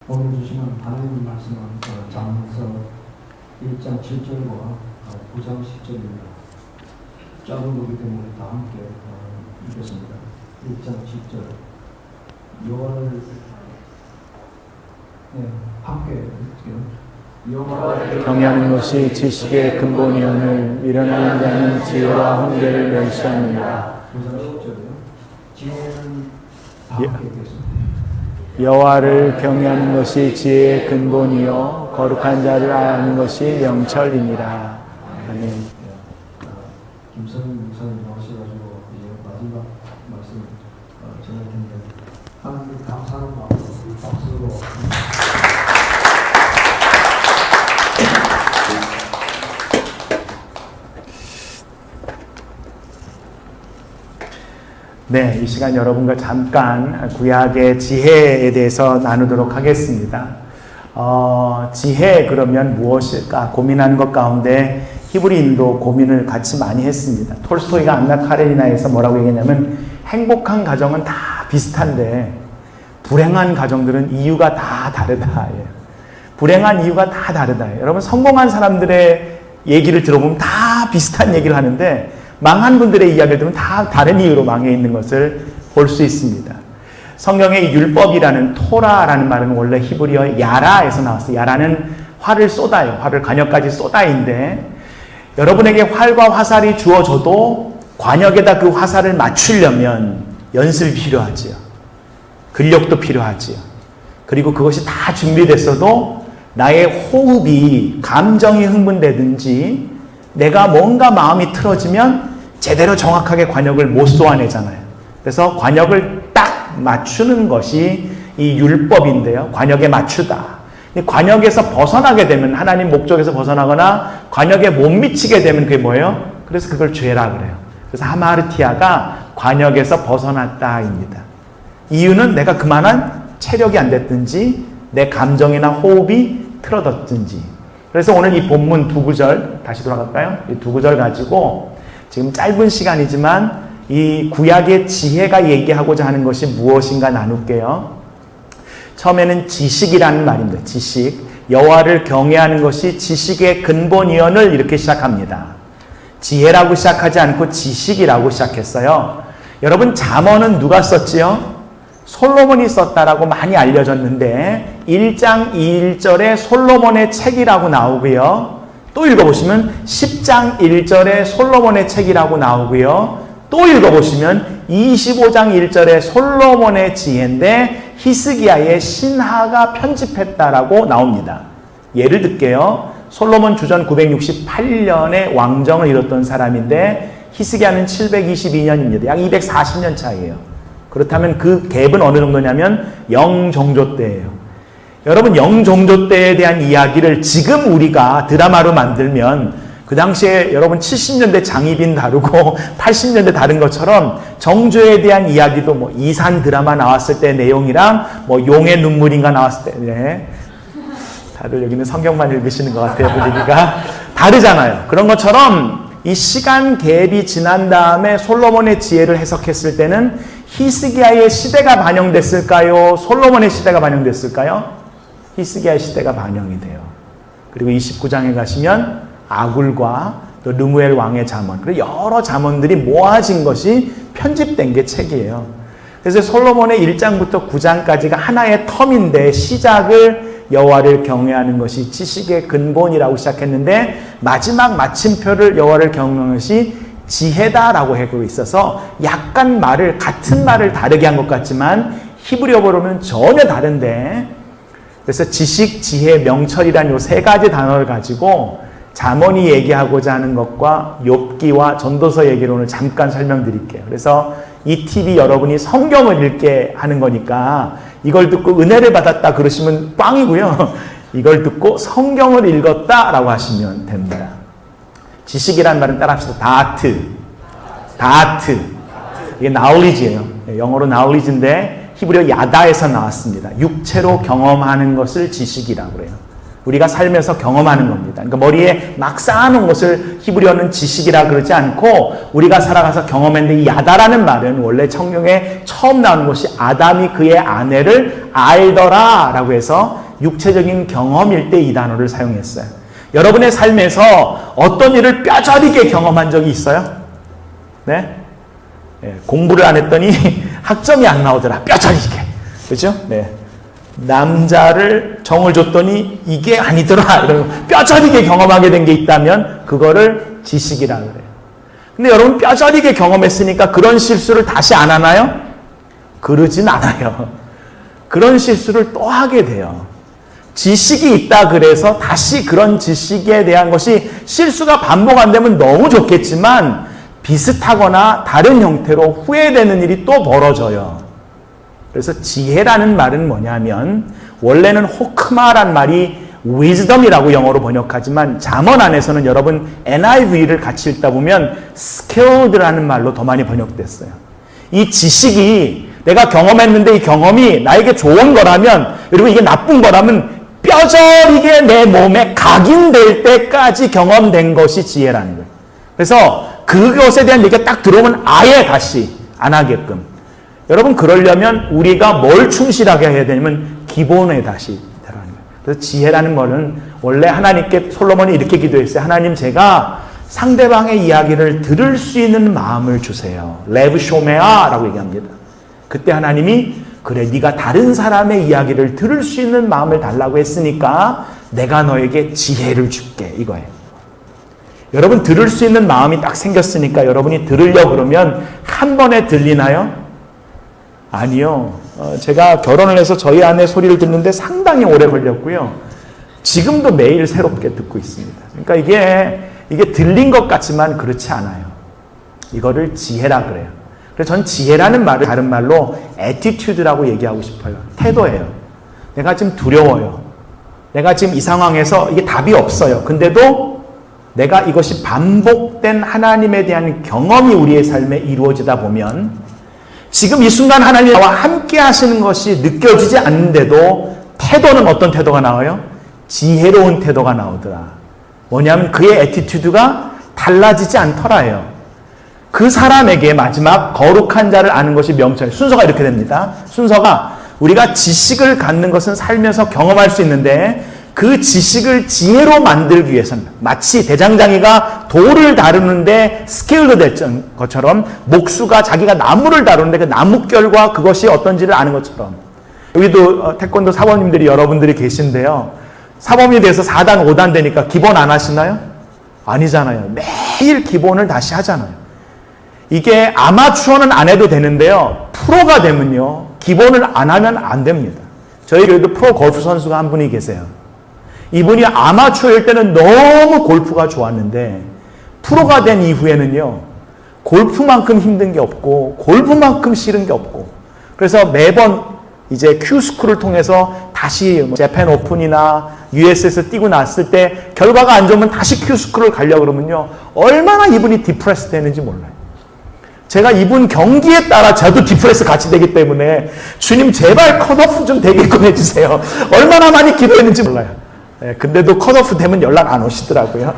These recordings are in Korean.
오늘 주시는 하나님 말씀은 잠언서 1장 7절과 9장 10절입니다. 짧은 거기 때문에 다 함께 읽겠습니다. 1장 7절 여호와를 함께 읽게요. 여호와를 경외하는 것이 지식의 근본이오늘 미련한 자는 지혜와 훈계를 멸시합니다. 9장 10절이요. 지혜는 다 함께 읽겠습니다. 여호와를 경외하는 것이 지혜의 근본이요 거룩한 자를 아는 것이 명철이니라. 아멘. 김선임 목사님 나오셔가지고 이제 마지막 말씀 전할 텐데 하나님 감사하는 마음으로 박수로 네, 이 시간 여러분과 잠깐 구약의 지혜에 대해서 나누도록 하겠습니다. 지혜 그러면 무엇일까 고민하는 것 가운데 히브리인도 고민을 같이 많이 했습니다. 톨스토이가 안나 카레니나에서 뭐라고 얘기했냐면 행복한 가정은 다 비슷한데 불행한 가정들은 이유가 다 다르다. 불행한 이유가 다 다르다. 여러분 성공한 사람들의 얘기를 들어보면 다 비슷한 얘기를 하는데 망한 분들의 이야기를 들으면 다 다른 이유로 망해 있는 것을 볼 수 있습니다. 성경의 율법이라는 토라라는 말은 원래 히브리어 야라에서 나왔어요. 야라는 활을 쏟아요. 활을 관역까지 쏟아인데 여러분에게 활과 화살이 주어져도 관역에다 그 화살을 맞추려면 연습이 필요하지요. 근력도 필요하지요. 그리고 그것이 다 준비됐어도 나의 호흡이 감정이 흥분되든지 내가 뭔가 마음이 틀어지면 제대로 정확하게 관역을 못 쏘아내잖아요. 그래서 관역을 딱 맞추는 것이 이 율법인데요. 관역에 맞추다. 관역에서 벗어나게 되면 하나님 목적에서 벗어나거나 관역에 못 미치게 되면 그게 뭐예요? 그래서 그걸 죄라 그래요. 그래서 하마르티아가 관역에서 벗어났다입니다. 이유는 내가 그만한 체력이 안 됐든지 내 감정이나 호흡이 틀어졌든지. 그래서 오늘 이 본문 두 구절 다시 돌아갈까요? 이 두 구절 가지고 지금 짧은 시간이지만 이 구약의 지혜가 얘기하고자 하는 것이 무엇인가 나눌게요. 처음에는 지식이라는 말입니다. 지식. 여호와를 경외하는 것이 지식의 근본이언을 이렇게 시작합니다. 지혜라고 시작하지 않고 지식이라고 시작했어요. 여러분 잠언은 누가 썼지요? 솔로몬이 썼다라고 많이 알려졌는데 1장 2절에 솔로몬의 책이라고 나오고요. 또 읽어보시면 10장 1절에 솔로몬의 책이라고 나오고요. 또 읽어보시면 25장 1절에 솔로몬의 지혜인데 히스기야의 신하가 편집했다라고 나옵니다. 예를 들게요. 솔로몬 주전 968년에 왕정을 이뤘던 사람인데 히스기야는 722년입니다. 약 240년 차이에요. 그렇다면 그 갭은 어느 정도냐면 영종조 때예요. 여러분 영종조 때에 대한 이야기를 지금 우리가 드라마로 만들면 그 당시에 여러분 70년대 장희빈 다루고 80년대 다른 것처럼 정조에 대한 이야기도 뭐 이산 드라마 나왔을 때 내용이랑 뭐 용의 눈물인가 나왔을 때 네. 다들 여기는 성경만 읽으시는 것 같아요. 분위기가 다르잖아요. 그런 것처럼 이 시간 갭이 지난 다음에 솔로몬의 지혜를 해석했을 때는 히스기야의 시대가 반영됐을까요? 솔로몬의 시대가 반영됐을까요? 히스기야의 시대가 반영이 돼요. 그리고 29장에 가시면 아굴과 또 르무엘 왕의 잠언, 그리고 여러 잠언들이 모아진 것이 편집된 게 책이에요. 그래서 솔로몬의 1장부터 9장까지가 하나의 텀인데 시작을 여호와를 경외하는 것이 지식의 근본이라고 시작했는데 마지막 마침표를 여호와를 경외하는 것이 지혜다라고 하고 있어서 약간 말을 같은 말을 다르게 한 것 같지만 히브리어로 보면 전혀 다른데 그래서 지식, 지혜, 명철이라는 이 세 가지 단어를 가지고 잠언이 얘기하고자 하는 것과 욥기와 전도서 얘기를 오늘 잠깐 설명드릴게요. 그래서 이 팁이 여러분이 성경을 읽게 하는 거니까 이걸 듣고 은혜를 받았다 그러시면 꽝이고요. 이걸 듣고 성경을 읽었다라고 하시면 됩니다. 지식이라는 말은 따라합시다. 다트. 이게 knowledge예요. 영어로 knowledge인데 히브리어 야다에서 나왔습니다. 육체로 경험하는 것을 지식이라고 그래요. 우리가 살면서 경험하는 겁니다. 그러니까 머리에 막 쌓아놓은 것을 히브리어는 지식이라 그러지 않고 우리가 살아가서 경험했는데 이 야다라는 말은 원래 성경에 처음 나오는 것이 아담이 그의 아내를 알더라 라고 해서 육체적인 경험일 때 이 단어를 사용했어요. 여러분의 삶에서 어떤 일을 뼈저리게 경험한 적이 있어요? 네? 공부를 안 했더니 학점이 안 나오더라. 뼈저리게. 그죠? 네. 남자를 정을 줬더니 이게 아니더라. 이런 뼈저리게 경험하게 된 게 있다면 그거를 지식이라 그래요. 근데 여러분 뼈저리게 경험했으니까 그런 실수를 다시 안 하나요? 그러진 않아요. 그런 실수를 또 하게 돼요. 지식이 있다 그래서 다시 그런 지식에 대한 것이 실수가 반복 안 되면 너무 좋겠지만 비슷하거나 다른 형태로 후회되는 일이 또 벌어져요. 그래서 지혜라는 말은 뭐냐면 원래는 호크마란 말이 wisdom이라고 영어로 번역하지만 잠언 안에서는 여러분 NIV를 같이 읽다 보면 skilled라는 말로 더 많이 번역됐어요. 이 지식이 내가 경험했는데 이 경험이 나에게 좋은 거라면 그리고 이게 나쁜 거라면 뼈저리게 내 몸에 각인될 때까지 경험된 것이 지혜라는 거예요. 그래서 그것에 대한 얘기가 딱 들어오면 아예 다시 안 하게끔. 여러분 그러려면 우리가 뭘 충실하게 해야 되냐면 기본에 다시 들어가는 거예요. 그래서 지혜라는 거는 원래 하나님께 솔로몬이 이렇게 기도했어요. 하나님 제가 상대방의 이야기를 들을 수 있는 마음을 주세요. 레브 쇼메아라고 얘기합니다. 그때 하나님이 그래 네가 다른 사람의 이야기를 들을 수 있는 마음을 달라고 했으니까 내가 너에게 지혜를 줄게 이거예요. 여러분 들을 수 있는 마음이 딱 생겼으니까 여러분이 들으려고 그러면 한 번에 들리나요? 아니요. 제가 결혼을 해서 저희 아내 소리를 듣는데 상당히 오래 걸렸고요. 지금도 매일 새롭게 듣고 있습니다. 그러니까 이게 들린 것 같지만 그렇지 않아요. 이거를 지혜라 그래요. 그래서 전 지혜라는 말을 다른 말로 attitude라고 얘기하고 싶어요. 태도예요. 내가 지금 두려워요. 내가 지금 이 상황에서 이게 답이 없어요. 근데도 내가 이것이 반복된 하나님에 대한 경험이 우리의 삶에 이루어지다 보면 지금 이 순간 하나님 나와 함께 하시는 것이 느껴지지 않는데도 태도는 어떤 태도가 나와요? 지혜로운 태도가 나오더라. 뭐냐면 그의 애티튜드가 달라지지 않더라예요. 그 사람에게 마지막 거룩한 자를 아는 것이 명철. 순서가 이렇게 됩니다. 순서가 우리가 지식을 갖는 것은 살면서 경험할 수 있는데 그 지식을 지혜로 만들기 위해서는 마치 대장장이가 돌을 다루는데 스케일로 된 것처럼 목수가 자기가 나무를 다루는데 그 나뭇결과 그것이 어떤지를 아는 것처럼 여기도 태권도 사범님들이 여러분들이 계신데요. 사범이 돼서 4단 5단 되니까 기본 안 하시나요? 아니잖아요. 매일 기본을 다시 하잖아요. 이게 아마추어는 안 해도 되는데요. 프로가 되면요. 기본을 안 하면 안 됩니다. 저희 교회도 프로 골프 선수가 한 분이 계세요. 이분이 아마추어일 때는 너무 골프가 좋았는데 프로가 된 이후에는요. 골프만큼 힘든 게 없고 골프만큼 싫은 게 없고 그래서 매번 이제 큐스쿨을 통해서 다시 재팬 오픈이나 US에서 뛰고 났을 때 결과가 안 좋으면 다시 큐스쿨을 가려고 그러면요. 얼마나 이분이 디프레스 되는지 몰라요. 제가 이분 경기에 따라 저도 디프레스 같이 되기 때문에 주님 제발 컷오프 좀 되게끔 해주세요. 얼마나 많이 기도했는지 몰라요. 네, 근데도 컷오프 되면 연락 안 오시더라고요.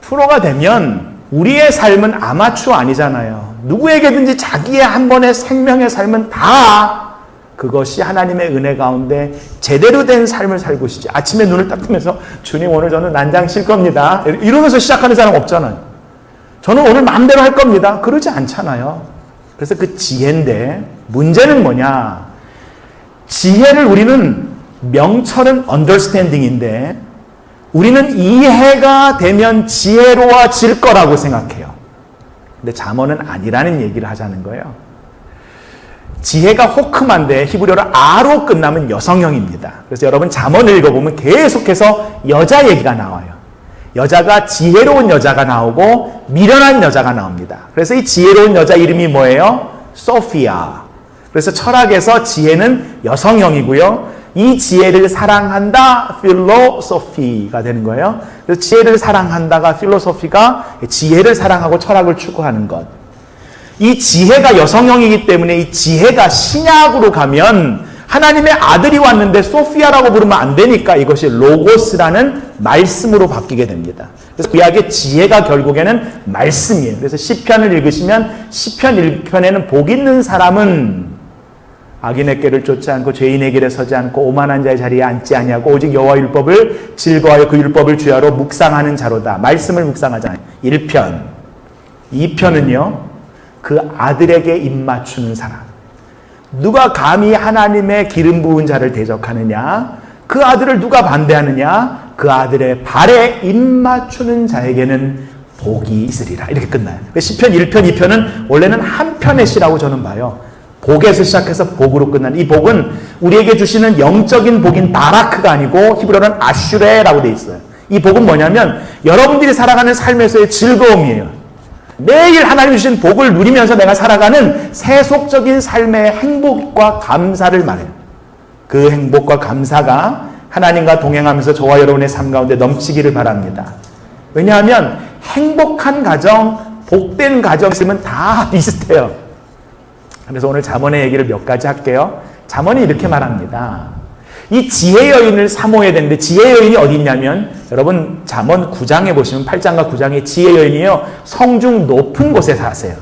프로가 되면 우리의 삶은 아마추어 아니잖아요. 누구에게든지 자기의 한 번의 생명의 삶은 다 그것이 하나님의 은혜 가운데 제대로 된 삶을 살고 계시지. 아침에 눈을 딱 뜨면서 주님 오늘 저는 난장 칠 겁니다. 이러면서 시작하는 사람 없잖아요. 저는 오늘 마음대로 할 겁니다. 그러지 않잖아요. 그래서 그 지혜인데 문제는 뭐냐. 지혜를 우리는 명철은 understanding인데 우리는 이해가 되면 지혜로워질 거라고 생각해요. 근데 잠언은 아니라는 얘기를 하자는 거예요. 지혜가 호크만데 히브리어로 아로 끝나면 여성형입니다. 그래서 여러분 잠언을 읽어보면 계속해서 여자 얘기가 나와요. 여자가 지혜로운 여자가 나오고 미련한 여자가 나옵니다. 그래서 이 지혜로운 여자 이름이 뭐예요? 소피아. 그래서 철학에서 지혜는 여성형이고요. 이 지혜를 사랑한다, 필로소피가 되는 거예요. 그래서 지혜를 사랑한다가 필로소피가 지혜를 사랑하고 철학을 추구하는 것. 이 지혜가 여성형이기 때문에 이 지혜가 신약으로 가면 하나님의 아들이 왔는데 소피아라고 부르면 안 되니까 이것이 로고스라는 말씀으로 바뀌게 됩니다. 그래서 구약의 지혜가 결국에는 말씀이에요. 그래서 시편을 읽으시면 시편 1편에는 복 있는 사람은 악인의 길을 쫓지 않고 죄인의 길에 서지 않고 오만한 자의 자리에 앉지 아니하고 오직 여호와 율법을 즐거워하여 그 율법을 주야로 묵상하는 자로다. 말씀을 묵상하잖아요. 1편. 2편은요. 그 아들에게 입맞추는 사람. 누가 감히 하나님의 기름 부은 자를 대적하느냐? 그 아들을 누가 반대하느냐? 그 아들의 발에 입맞추는 자에게는 복이 있으리라. 이렇게 끝나요. 시편 1편, 2편은 원래는 한 편의 시라고 저는 봐요. 복에서 시작해서 복으로 끝나는 이 복은 우리에게 주시는 영적인 복인 바라크가 아니고 히브리어는 아슈레라고 돼 있어요. 이 복은 뭐냐면 여러분들이 살아가는 삶에서의 즐거움이에요. 매일 하나님 주신 복을 누리면서 내가 살아가는 세속적인 삶의 행복과 감사를 말해요. 그 행복과 감사가 하나님과 동행하면서 저와 여러분의 삶 가운데 넘치기를 바랍니다. 왜냐하면 행복한 가정, 복된 가정 있으면 다 비슷해요. 그래서 오늘 잠언의 얘기를 몇 가지 할게요. 잠언이 이렇게 말합니다. 이 지혜 여인을 사모해야 되는데 지혜 여인이 어디 있냐면 여러분 잠언 9장에 보시면 8장과 9장에 지혜 여인이요 성중 높은 곳에 사세요.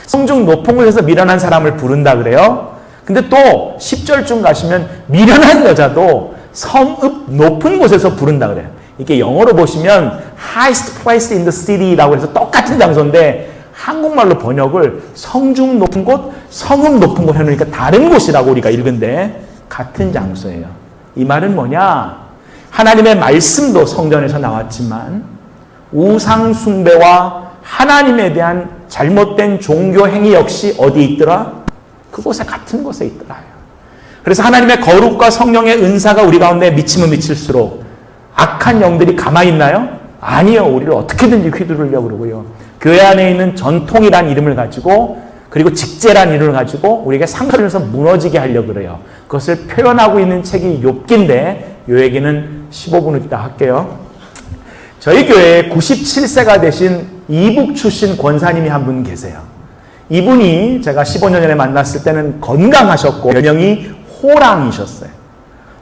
성중 높은 곳에서 미련한 사람을 부른다 그래요. 근데 또 10절쯤 가시면 미련한 여자도 성읍 높은 곳에서 부른다 그래요. 이게 영어로 보시면 highest place in the city라고 해서 똑같은 장소인데 한국말로 번역을 성중 높은 곳, 성읍 높은 곳 해놓으니까 다른 곳이라고 우리가 읽은데 같은 장소예요. 이 말은 뭐냐? 하나님의 말씀도 성전에서 나왔지만 우상 숭배와 하나님에 대한 잘못된 종교 행위 역시 어디 있더라? 그곳에 같은 곳에 있더라요. 그래서 하나님의 거룩과 성령의 은사가 우리 가운데 미치면 미칠수록 악한 영들이 가만히 있나요? 아니요. 우리를 어떻게든지 휘두르려고 그러고요. 교회 안에 있는 전통이란 이름을 가지고 그리고 직제란 이름을 가지고 우리에게 상처를 줘서 무너지게 하려고 그래요. 그것을 표현하고 있는 책이 욥기인데 이 얘기는 15분 있다 할게요. 저희 교회에 97세가 되신 이북 출신 권사님이 한 분 계세요. 이분이 제가 15년 전에 만났을 때는 건강하셨고 별명이 호랑이셨어요.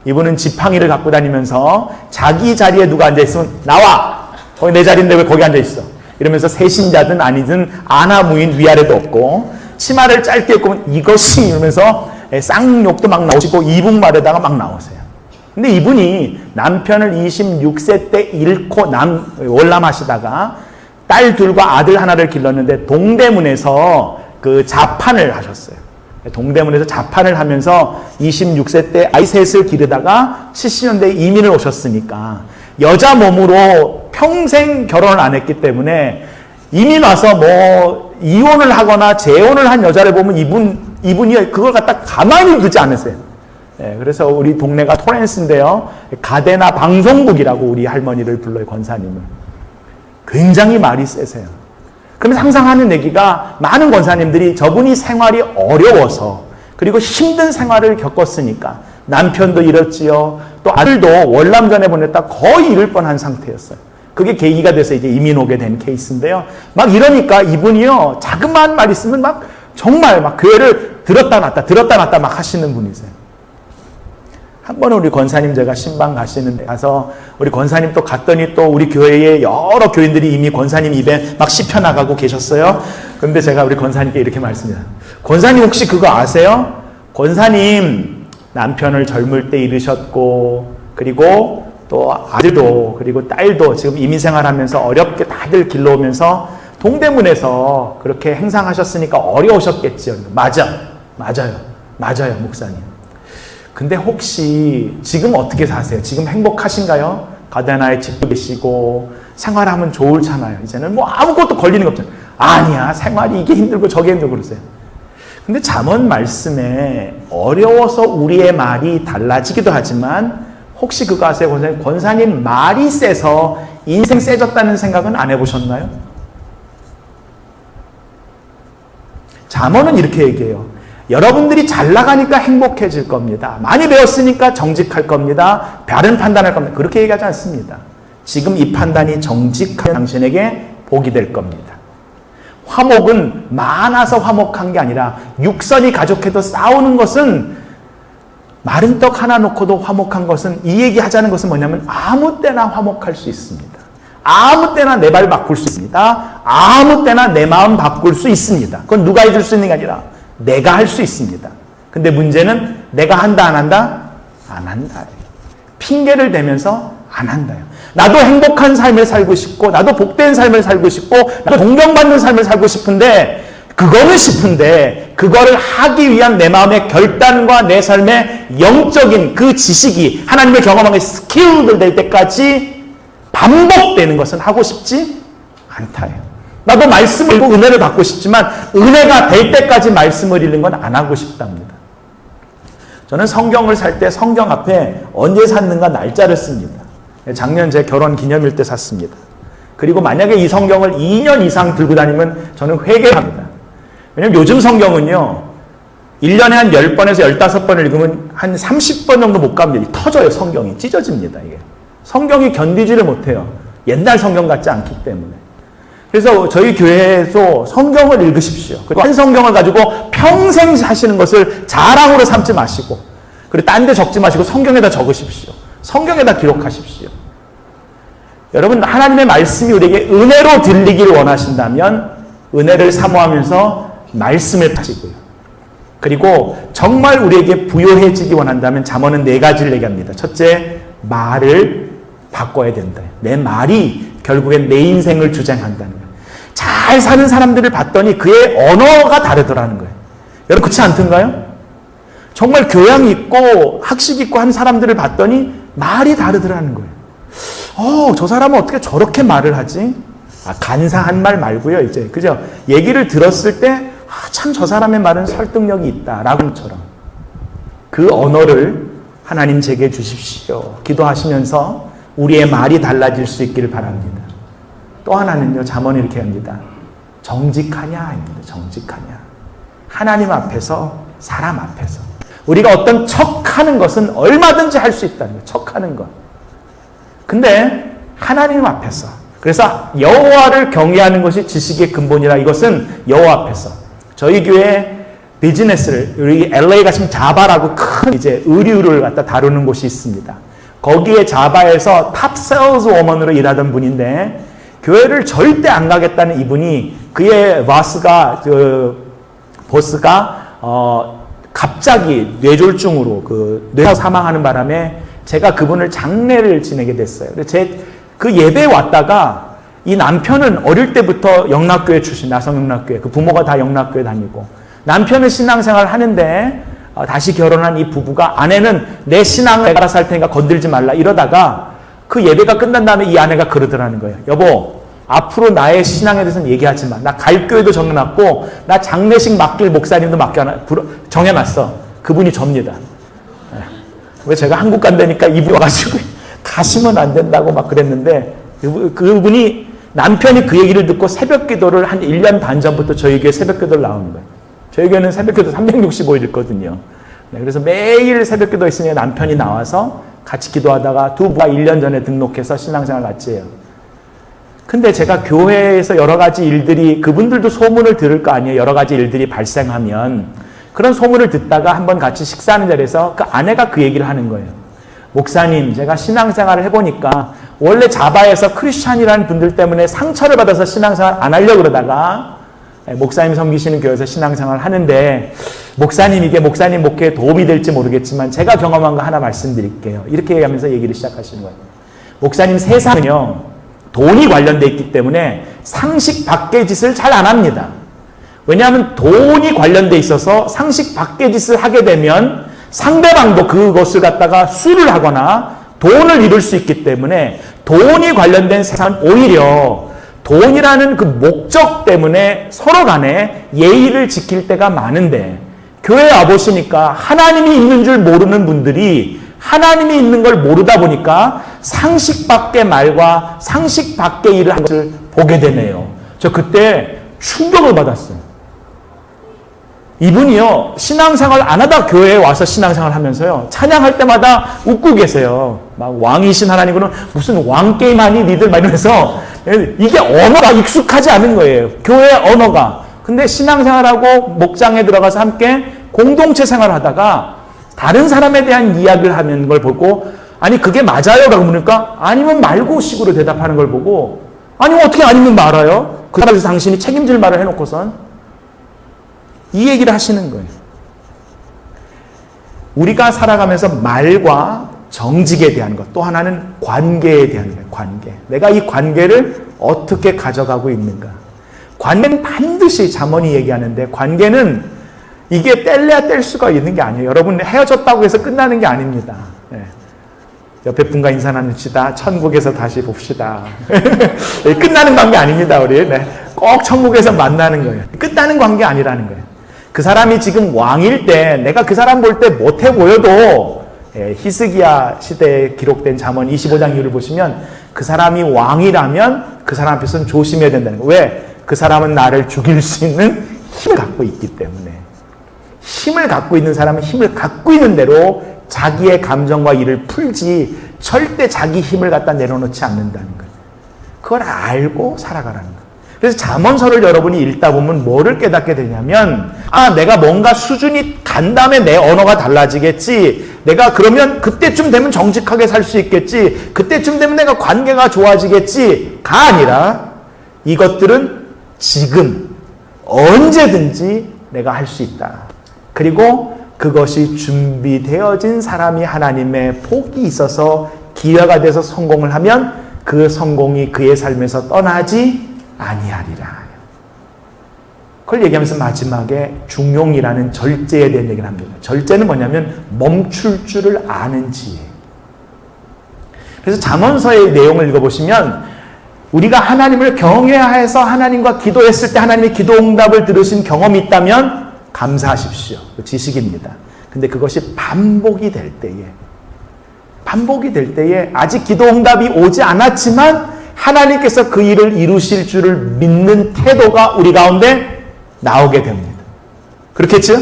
이분은 지팡이를 갖고 다니면서 자기 자리에 누가 앉아있으면 나와! 거기 내 자리인데 왜 거기 앉아있어? 이러면서 세신자든 아니든 아나무인 위아래도 없고 치마를 짧게 입고 이것이 이러면서 쌍욕도 막 나오시고 이북말에다가 막 나오세요. 근데 이분이 남편을 26세 때 잃고 월남하시다가 딸 둘과 아들 하나를 길렀는데 동대문에서 그 자판을 하셨어요. 동대문에서 자판을 하면서 26세 때 아이 셋을 기르다가 70년대에 이민을 오셨으니까 여자 몸으로 평생 결혼을 안 했기 때문에 이민 와서 뭐 이혼을 하거나 재혼을 한 여자를 보면 이분이 그걸 갖다 가만히 두지 않으세요. 그래서 우리 동네가 토렌스인데요. 가데나 방송국이라고 우리 할머니를 불러요. 권사님을. 굉장히 말이 세세요. 그러면서 항상 하는 얘기가 많은 권사님들이 저분이 생활이 어려워서 그리고 힘든 생활을 겪었으니까 남편도 잃었지요. 또 아들도 월남전에 보냈다 거의 잃을 뻔한 상태였어요. 그게 계기가 돼서 이제 이민 오게 된 케이스인데요. 막 이러니까 이분이요. 자그마한 말 있으면 막 정말 막 교회를 들었다 놨다 막 하시는 분이세요. 한 번은 우리 권사님 제가 신방 가시는데 가서 우리 권사님 또 갔더니 또 우리 교회에 여러 교인들이 이미 권사님 입에 막 씹혀나가고 계셨어요. 그런데 제가 우리 권사님께 이렇게 말씀드려요. 권사님 혹시 그거 아세요? 권사님 남편을 젊을 때 잃으셨고 그리고 또 아들도 그리고 딸도 지금 이민 생활하면서 어렵게 다들 길러오면서 동대문에서 그렇게 행상하셨으니까 어려우셨겠지요. 맞아요 목사님. 근데 혹시 지금 어떻게 사세요? 지금 행복하신가요? 가데나에 집도 계시고 생활하면 좋잖아요. 이제는 뭐 아무것도 걸리는 거 없잖아요. 아니야 생활이 이게 힘들고 저게 힘들고 그러세요. 근데 잠언 말씀에 어려워서 우리의 말이 달라지기도 하지만 혹시 그거 아세요? 권사님 말이 세서 인생 세졌다는 생각은 안 해보셨나요? 잠언은 이렇게 얘기해요. 여러분들이 잘 나가니까 행복해질 겁니다. 많이 배웠으니까 정직할 겁니다. 바른 판단할 겁니다. 그렇게 얘기하지 않습니다. 지금 이 판단이 정직한 당신에게 복이 될 겁니다. 화목은 많아서 화목한 게 아니라 육선이 가족해도 싸우는 것은 마른 떡 하나 놓고도 화목한 것은, 이 얘기 하자는 것은 뭐냐면 아무 때나 화목할 수 있습니다. 아무 때나 내 발 바꿀 수 있습니다. 아무 때나 내 마음 바꿀 수 있습니다. 그건 누가 해줄 수 있는 게 아니라 내가 할 수 있습니다. 근데 문제는 내가 한다 안 한다? 안 한다. 핑계를 대면서 안 한다요. 나도 행복한 삶을 살고 싶고, 나도 복된 삶을 살고 싶고, 나도 존경받는 삶을 살고 싶은데, 그거를 하기 위한 내 마음의 결단과 내 삶의 영적인 그 지식이 하나님의 경험한 스킬들 될 때까지 반복되는 것은 하고 싶지 않다요. 나도 말씀을 읽고 은혜를 받고 싶지만 은혜가 될 때까지 말씀을 읽는 건 안 하고 싶답니다. 저는 성경을 살 때 성경 앞에 언제 샀는가 날짜를 씁니다. 작년 제 결혼 기념일 때 샀습니다. 그리고 만약에 이 성경을 2년 이상 들고 다니면 저는 회개합니다. 왜냐면 요즘 성경은요, 1년에 한 10번에서 15번을 읽으면 한 30번 정도 못 갑니다. 터져요, 성경이. 찢어집니다, 이게. 성경이 견디지를 못해요. 옛날 성경 같지 않기 때문에. 그래서 저희 교회에서 성경을 읽으십시오. 그리고 한 성경을 가지고 평생 하시는 것을 자랑으로 삼지 마시고, 그리고 딴 데 적지 마시고 성경에다 적으십시오. 성경에다 기록하십시오. 여러분, 하나님의 말씀이 우리에게 은혜로 들리기를 원하신다면 은혜를 사모하면서 말씀을 파시고요. 그리고 정말 우리에게 부요해지기 원한다면 잠언은 4가지를 얘기합니다. 첫째, 말을 바꿔야 된다. 내 말이 결국엔 내 인생을 주장한다는 거예요. 잘 사는 사람들을 봤더니 그의 언어가 다르더라는 거예요. 여러분, 그렇지 않던가요? 정말 교양 있고 학식 있고 한 사람들을 봤더니 말이 다르더라는 거예요. 저 사람은 어떻게 저렇게 말을 하지? 간사한 말 말고요, 이제. 그죠? 얘기를 들었을 때, 참 저 사람의 말은 설득력이 있다. 라고처럼. 그 언어를 하나님 제게 주십시오. 기도하시면서 우리의 말이 달라질 수 있기를 바랍니다. 또 하나는요, 잠언이 이렇게 합니다. 정직하냐입니다. 정직하냐. 하나님 앞에서, 사람 앞에서. 우리가 어떤 척하는 것은 얼마든지 할 수 있다는 거예요. 척하는 것. 근데 하나님 앞에서. 그래서 여호와를 경외하는 것이 지식의 근본이라. 이것은 여호와 앞에서. 저희 교회 비즈니스를, 우리 LA 가시면 자바라고 큰 이제 의류를 갖다 다루는 곳이 있습니다. 거기에 자바에서 탑 세일즈 워먼으로 일하던 분인데, 교회를 절대 안 가겠다는 이분이, 그의 보스가 갑자기 뇌졸중으로 뇌사 사망하는 바람에 제가 그분을 장례를 지내게 됐어요. 그 예배에 왔다가 이 남편은 어릴 때부터 영락교회 출신, 나성영락교회, 그 부모가 다 영락교회 다니고, 남편은 신앙생활을 하는데 다시 결혼한 이 부부가, 아내는 내 신앙을 내가 알아서 할 테니까 건들지 말라 이러다가 그 예배가 끝난 다음에 이 아내가 그러더라는 거예요. 여보, 앞으로 나의 신앙에 대해서는 얘기하지 마. 나 갈 교회도 정해놨고, 나 장례식 맡길 목사님도 정해놨어. 그분이 접니다. 왜 제가 한국 간다니까 이분이 와가지고 가시면 안 된다고 막 그랬는데, 그분이, 남편이 그 얘기를 듣고 새벽 기도를 한 1년 반 전부터 저희 교회 새벽 기도를 나오는 거예요. 저희 교회는 새벽 기도 365일 있거든요. 그래서 매일 새벽 기도 있으니까 남편이 나와서 같이 기도하다가 두 부부가 1년 전에 등록해서 신앙생활 같이 해요. 근데 제가 교회에서 여러 가지 일들이, 그분들도 소문을 들을 거 아니에요. 여러 가지 일들이 발생하면. 그런 소문을 듣다가 한번 같이 식사하는 자리에서 그 아내가 그 얘기를 하는 거예요. 목사님, 제가 신앙생활을 해보니까 원래 자바에서 크리스찬이라는 분들 때문에 상처를 받아서 신앙생활 안 하려고 그러다가 목사님 섬기시는 교회에서 신앙생활을 하는데, 목사님, 이게 목사님 목회에 도움이 될지 모르겠지만 제가 경험한 거 하나 말씀드릴게요. 이렇게 얘기하면서 얘기를 시작하시는 거예요. 목사님, 세상은요, 돈이 관련돼 있기 때문에 상식 밖의 짓을 잘 안 합니다. 왜냐하면 돈이 관련돼 있어서 상식 밖의 짓을 하게 되면 상대방도 그것을 갖다가 수를 하거나 돈을 잃을 수 있기 때문에, 돈이 관련된 세상은 오히려 돈이라는 그 목적 때문에 서로 간에 예의를 지킬 때가 많은데, 교회에 와보시니까 하나님이 있는 줄 모르는 분들이 하나님이 있는 걸 모르다 보니까 상식 밖의 말과 상식 밖의 일을 하는 것을 보게 되네요. 저 그때 충격을 받았어요. 이분이요, 신앙생활 안 하다 교회에 와서 신앙생활 하면서요, 찬양할 때마다 웃고 계세요. 막 왕이신 하나님은 무슨 왕게임 하니 니들 막 이러면서, 이게 언어가 익숙하지 않은 거예요. 교회 언어가. 근데 신앙생활하고 목장에 들어가서 함께 공동체 생활을 하다가 다른 사람에 대한 이야기를 하는 걸 보고 아니 그게 맞아요? 라고 묻으니까 아니면 말고 식으로 대답하는 걸 보고 아니면 어떻게 아니면 말아요? 그 사람에서 당신이 책임질 말을 해놓고선 이 얘기를 하시는 거예요. 우리가 살아가면서 말과 정직에 대한 것, 또 하나는 관계에 대한 거예요. 관계. 내가 이 관계를 어떻게 가져가고 있는가. 관계는 반드시 잠언이 얘기하는데 관계는 이게 뗄래야 뗄 수가 있는 게 아니에요. 여러분 헤어졌다고 해서 끝나는 게 아닙니다. 네. 옆에 분과 인사 나눕시다. 천국에서 다시 봅시다. 끝나는 관계 아닙니다. 우리. 네. 꼭 천국에서 만나는 거예요. 끝나는 관계 아니라는 거예요. 그 사람이 지금 왕일 때 내가 그 사람 볼 때 못해 보여도 히스기야 시대에 기록된 잠언 25장 이후를 보시면 그 사람이 왕이라면 그 사람 앞에서는 조심해야 된다는 거예요. 왜? 그 사람은 나를 죽일 수 있는 힘을 갖고 있기 때문에. 힘을 갖고 있는 사람은 힘을 갖고 있는 대로 자기의 감정과 일을 풀지 절대 자기 힘을 갖다 내려놓지 않는다는 거예요. 그걸 알고 살아가라는 거예요. 그래서 잠언서를 여러분이 읽다 보면 뭐를 깨닫게 되냐면 내가 뭔가 수준이 간 다음에 내 언어가 달라지겠지. 내가 그러면 그때쯤 되면 정직하게 살 수 있겠지. 그때쯤 되면 내가 관계가 좋아지겠지가 아니라 이것들은 지금 언제든지 내가 할 수 있다. 그리고 그것이 준비되어진 사람이 하나님의 복이 있어서 기회가 돼서 성공을 하면 그 성공이 그의 삶에서 떠나지 아니하리라. 그걸 얘기하면서 마지막에 중용이라는 절제에 대한 얘기를 합니다. 절제는 뭐냐면 멈출 줄을 아는 지혜. 그래서 잠언서의 내용을 읽어보시면 우리가 하나님을 경외해서 하나님과 기도했을 때 하나님의 기도 응답을 들으신 경험이 있다면 감사하십시오. 지식입니다. 근데 그것이 반복이 될 때에 아직 기도 응답이 오지 않았지만 하나님께서 그 일을 이루실 줄을 믿는 태도가 우리 가운데 나오게 됩니다. 그렇겠죠?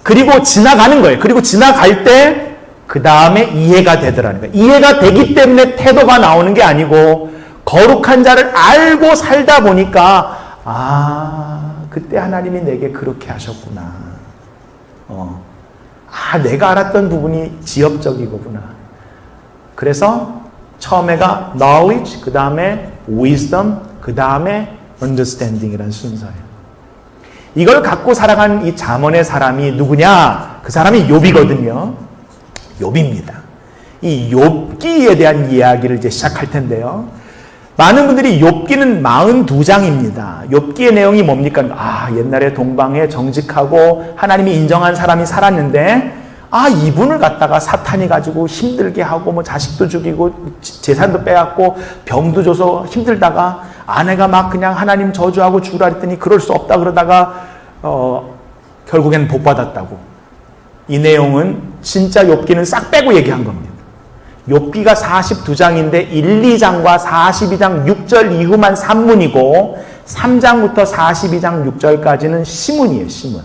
그리고 지나가는 거예요. 그리고 지나갈 때 그 다음에 이해가 되더라는 거예요. 이해가 되기 때문에 태도가 나오는 게 아니고 거룩한 자를 알고 살다 보니까 그때 하나님이 내게 그렇게 하셨구나. 내가 알았던 부분이 지엽적이구나. 그래서 처음에가 knowledge, 그 다음에 wisdom, 그 다음에 understanding이라는 순서예요. 이걸 갖고 살아간 이 잠언의 사람이 누구냐? 그 사람이 욥이거든요. 욥입니다. 이 욥기에 대한 이야기를 이제 시작할 텐데요. 많은 분들이 욥기는 42장입니다. 욥기의 내용이 뭡니까? 옛날에 동방에 정직하고 하나님이 인정한 사람이 살았는데 이분을 갖다가 사탄이 가지고 힘들게 하고 뭐 자식도 죽이고 재산도 빼앗고 병도 줘서 힘들다가 아내가 막 그냥 하나님 저주하고 죽으라 했더니 그럴 수 없다 그러다가 결국엔 복 받았다고. 이 내용은 진짜 욥기는 싹 빼고 얘기한 겁니다. 욥기가 42장인데 1, 2장과 42장 6절 이후만 산문이고 3장부터 42장 6절까지는 시문이에요. 시문.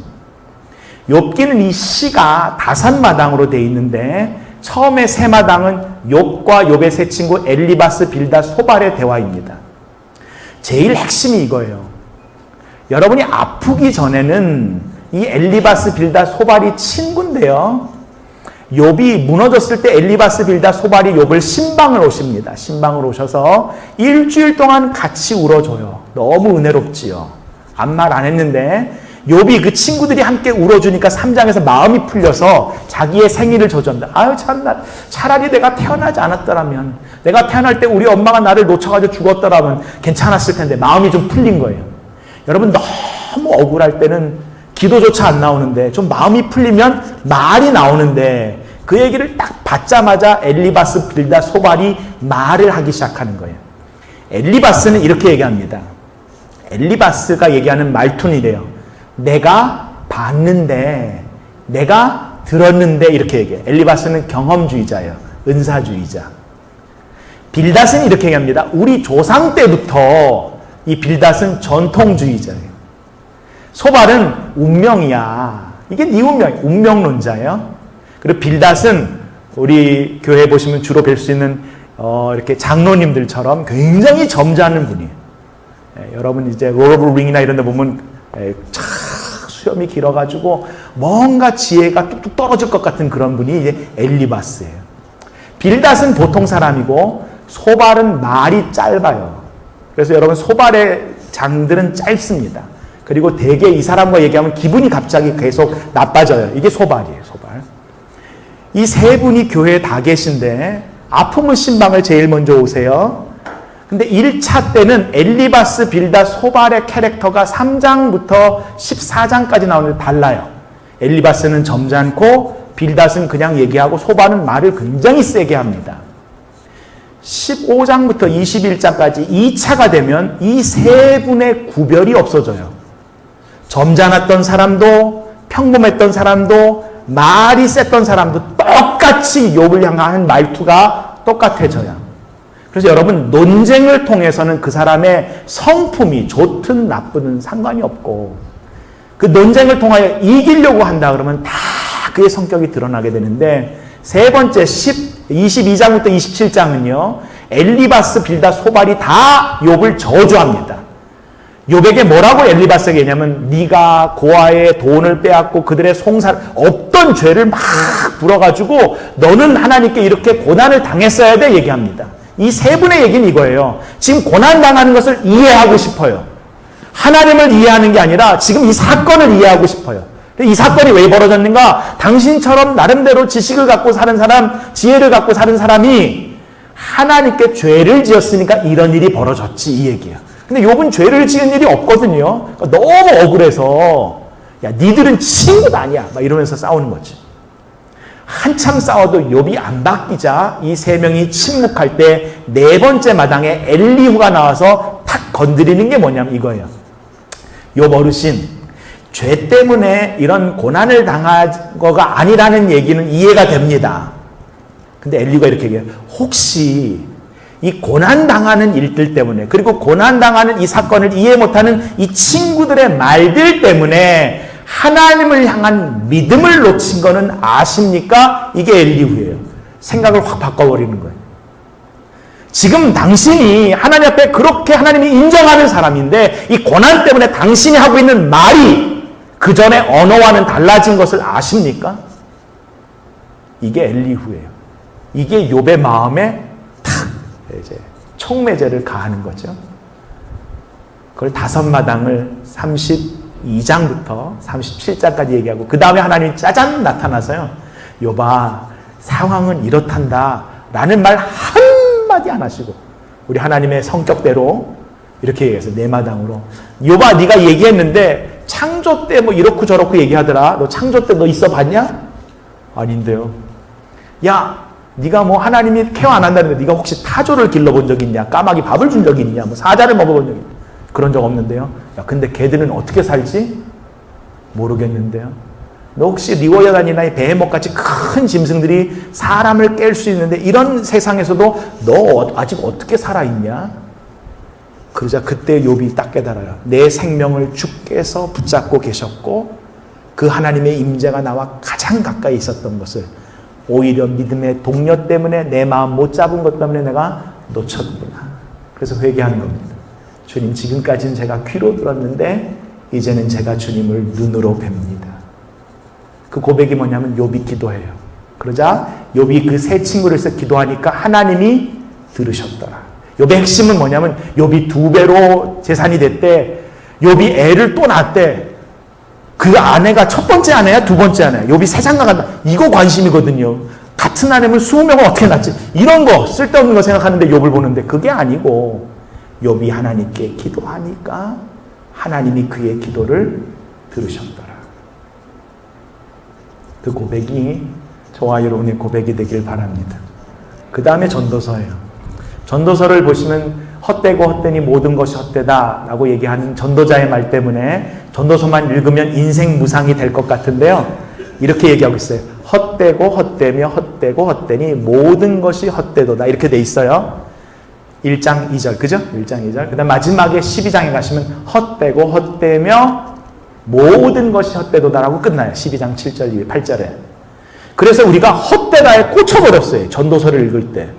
욥기는 이 시가 5마당으로 되어 있는데 처음에 3마당은 욥과 욥의 세 친구 엘리바스, 빌닷, 소발의 대화입니다. 제일 핵심이 이거예요. 여러분이 아프기 전에는 이 엘리바스, 빌닷, 소발이 친구인데요. 욥이 무너졌을 때 엘리바스, 빌닷, 소발이 욥을 신방을 오십니다. 신방을 오셔서 일주일 동안 같이 울어줘요. 너무 은혜롭지요. 아무 말 안 했는데 욥이 그 친구들이 함께 울어주니까 3장에서 마음이 풀려서 자기의 생일을 저주합니다. 참나, 차라리 내가 태어나지 않았더라면, 내가 태어날 때 우리 엄마가 나를 놓쳐가지고 죽었더라면 괜찮았을 텐데 마음이 좀 풀린 거예요. 여러분 너무 억울할 때는 기도조차 안 나오는데 좀 마음이 풀리면 말이 나오는데 그 얘기를 딱 받자마자 엘리바스, 빌닷, 소발이 말을 하기 시작하는 거예요. 엘리바스는 이렇게 얘기합니다. 엘리바스가 얘기하는 말투는 이래요. 내가 봤는데, 내가 들었는데 이렇게 얘기해요. 엘리바스는 경험주의자예요. 은사주의자. 빌닷은 이렇게 얘기합니다. 우리 조상 때부터 이 빌닷은 전통주의자예요. 소발은 운명이야. 이게 네 운명이야. 운명론자예요. 그리고 빌닷은 우리 교회에 보시면 주로 뵐 수 있는 이렇게 장로님들처럼 굉장히 점잖은 분이에요. 여러분 이제 로드 오브 링이나 이런 데 보면 수염이 길어가지고 뭔가 지혜가 뚝뚝 떨어질 것 같은 그런 분이 이제 엘리바스예요. 빌닷은 보통 사람이고 소발은 말이 짧아요. 그래서 여러분 소발의 장들은 짧습니다. 그리고 대개 이 사람과 얘기하면 기분이 갑자기 계속 나빠져요. 이게 소발이에요. 소발. 이 세 분이 교회에 다 계신데 아픔의 신방을 제일 먼저 오세요. 근데 1차 때는 엘리바스, 빌닷, 소발의 캐릭터가 3장부터 14장까지 나오는데 달라요. 엘리바스는 점잖고 빌닷은 그냥 얘기하고 소발은 말을 굉장히 세게 합니다. 15장부터 21장까지 2차가 되면 이 세 분의 구별이 없어져요. 점잖았던 사람도 평범했던 사람도 말이 셌던 사람도 똑같이 욥을 향한 말투가 똑같아져요. 그래서 여러분 논쟁을 통해서는 그 사람의 성품이 좋든 나쁘든 상관이 없고 그 논쟁을 통하여 이기려고 한다 그러면 다 그의 성격이 드러나게 되는데 세 번째 22장부터 27장은요. 엘리바스, 빌닷, 소발이 다 욥을 저주합니다. 욥에게 뭐라고 엘리바스에게 얘기하냐면 네가 고아의 돈을 빼앗고 그들의 송사를 없던 죄를 막 불어가지고 너는 하나님께 이렇게 고난을 당했어야 돼 얘기합니다. 이 세 분의 얘기는 이거예요. 지금 고난당하는 것을 이해하고 싶어요. 하나님을 이해하는 게 아니라 지금 이 사건을 이해하고 싶어요. 이 사건이 왜 벌어졌는가? 당신처럼 나름대로 지식을 갖고 사는 사람, 지혜를 갖고 사는 사람이 하나님께 죄를 지었으니까 이런 일이 벌어졌지 이 얘기예요. 근데 욥은 죄를 지은 일이 없거든요. 그러니까 너무 억울해서 야 니들은 친구도 아니야 막 이러면서 싸우는 거지. 한참 싸워도 욥이 안 바뀌자 이 세 명이 침묵할 때 네 번째 마당에 엘리후가 나와서 탁 건드리는 게 뭐냐면 이거예요. 욥 어르신, 죄 때문에 이런 고난을 당한 거가 아니라는 얘기는 이해가 됩니다. 근데 엘리후가 이렇게 얘기해요. 혹시 이 고난당하는 일들 때문에 그리고 고난당하는 이 사건을 이해 못하는 이 친구들의 말들 때문에 하나님을 향한 믿음을 놓친 거는 아십니까? 이게 엘리후예요. 생각을 확 바꿔버리는 거예요. 지금 당신이 하나님 앞에 그렇게 하나님이 인정하는 사람인데 이 고난 때문에 당신이 하고 있는 말이 그 전에 언어와는 달라진 것을 아십니까? 이게 엘리후예요. 이게 욥의 마음에 탁 이제 총매제를 가하는 거죠. 그걸 5마당을 32장부터 37장까지 얘기하고 그 다음에 하나님이 짜잔 나타나서요. 욥아 상황은 이렇단다 라는 말 한마디 안 하시고 우리 하나님의 성격대로 이렇게 얘기해서 4마당으로 욥아 네가 얘기했는데 창조 때 뭐 이렇고 저렇고 얘기하더라. 너 창조 때 너 있어 봤냐? 아닌데요. 야 네가 뭐 하나님이 케어 안 한다는데 네가 혹시 타조를 길러본 적 있냐? 까마귀 밥을 준 적이 있냐? 뭐 사자를 먹어본 적 있냐? 그런 적 없는데요. 야 근데 걔들은 어떻게 살지? 모르겠는데요. 너 혹시 리워야단이나 이 베헤모같이 큰 짐승들이 사람을 깰 수 있는데 이런 세상에서도 너 아직 어떻게 살아있냐? 그러자 그때 욥이 딱 깨달아요. 내 생명을 주께서 붙잡고 계셨고 그 하나님의 임재가 나와 가장 가까이 있었던 것을 오히려 믿음의 동료 때문에 내 마음 못 잡은 것 때문에 내가 놓쳤구나. 그래서 회개하는 겁니다. 주님 지금까지는 제가 귀로 들었는데 이제는 제가 주님을 눈으로 뵙니다. 그 고백이 뭐냐면 욥이 기도해요. 그러자 욥이 그 세 친구를 해서 기도하니까 하나님이 들으셨더라. 욥의 핵심은 뭐냐면 욥이 2배로 재산이 됐대. 욥이 애를 또 낳았대. 그 아내가 첫 번째 아내야, 두 번째 아내야. 욥이 세상가 간다. 이거 관심이거든요. 같은 아내면 20명을 어떻게 낳지? 이런 거 쓸데없는 거 생각하는데 욥을 보는데 그게 아니고 욥이 하나님께 기도하니까 하나님이 그의 기도를 들으셨더라. 그 고백이 저와 여러분의 고백이 되길 바랍니다. 그 다음에 전도서예요. 전도서를 보시면 헛되고 헛되니 모든 것이 헛되다 라고 얘기하는 전도자의 말 때문에 전도서만 읽으면 인생 무상이 될 것 같은데요. 이렇게 얘기하고 있어요. 헛되고 헛되며 헛되고 헛되니 모든 것이 헛되도다. 이렇게 돼 있어요. 1장 2절 그죠? 1장 2절. 그 다음 마지막에 12장에 가시면 헛되고 헛되며 모든 것이 헛되도다라고 끝나요. 12장 7절 8절에. 그래서 우리가 헛되다에 꽂혀버렸어요. 전도서를 읽을 때.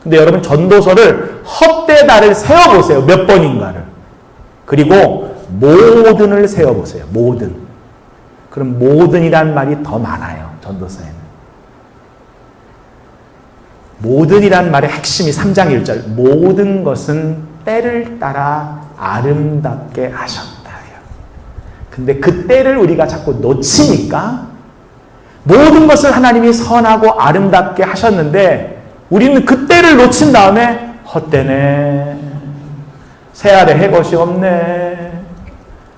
근데 여러분 전도서를 헛되다를 세워보세요. 몇 번인가를. 그리고 모든을 세워보세요. 모든. 그럼 모든이란 말이 더 많아요. 전도서에는. 모든이란 말의 핵심이 3장 1절. 모든 것은 때를 따라 아름답게 하셨다. 근데 그 때를 우리가 자꾸 놓치니까 모든 것을 하나님이 선하고 아름답게 하셨는데 우리는 그 때를 놓친 다음에 헛되네. 새알에 해것이 없네.